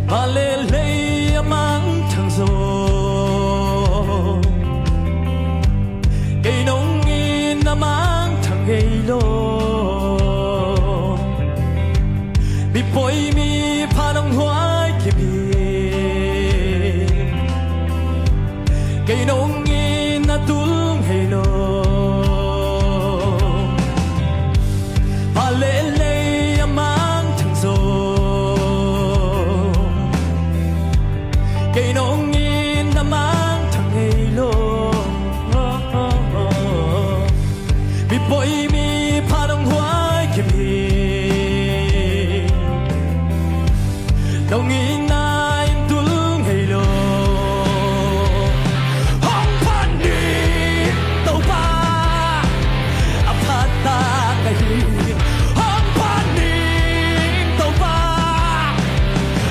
把泪泪呀mang thằng số cây nông in na mang thằng gây lo bị bội mi pha đông hoa kia bi cây nông in na tung hay lo bà lệ lệ mang thằng số cây nông in na mang thằng hay lo bị bội mi pha đông hoa kia bi đông in na in tung hay lo hong pan đi tàu ba apata cái hong pan đi tàu ba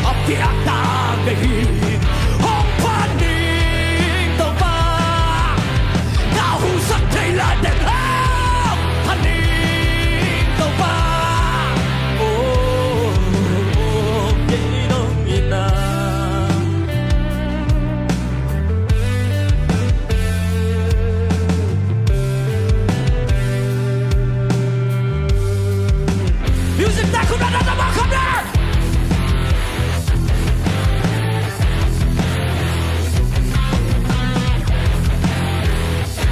apata cái hong pan đi tàu ba cao hùng sắc thấy là đẹp hong pan đi tàu ba cái đông in na music that could not come there.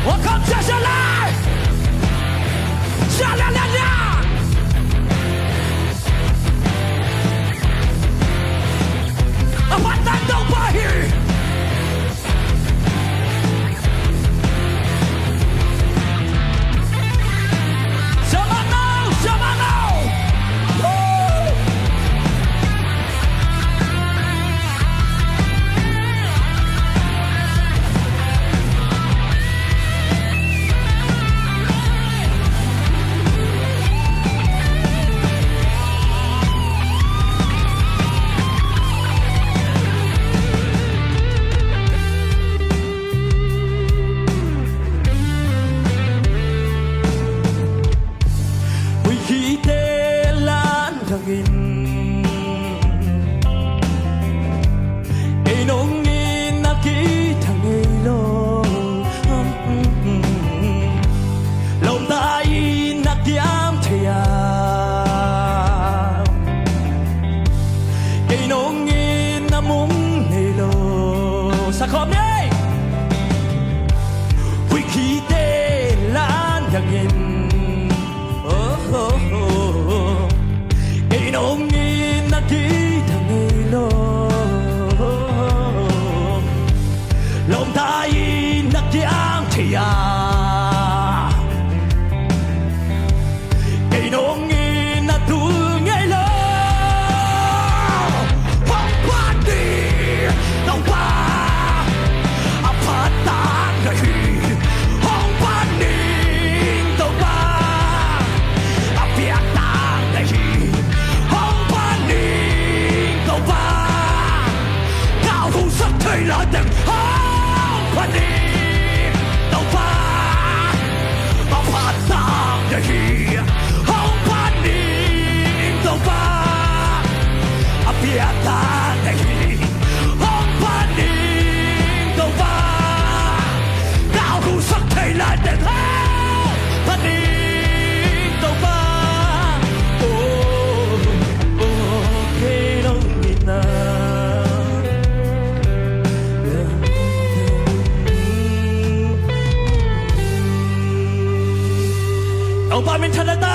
Welcome to the life. Sha la la la. I want that nobody. Someone know, someone know. We keep the land again. Ain't no need na kita ngelo. Lòng ta na kiam thea. Ain't no need na mong ngelo. Sa khom đi. We keep the land again. Ain't no need na kita ngelo. Lòng ta na kiam thea. Ain't no need na tu ngelo. Hong đi đâu ba apata cái hong đi đâu ba apata cái hong đi đâu ba cao hùng sắc thấy là đẹp hong đi đâu ba apata cái hong đi đâu ba apata cái hong đi đâu ba cao hùng sắc thấy là đẹp hong đi đâu ba cái đông in na đâu ba mình thật là ta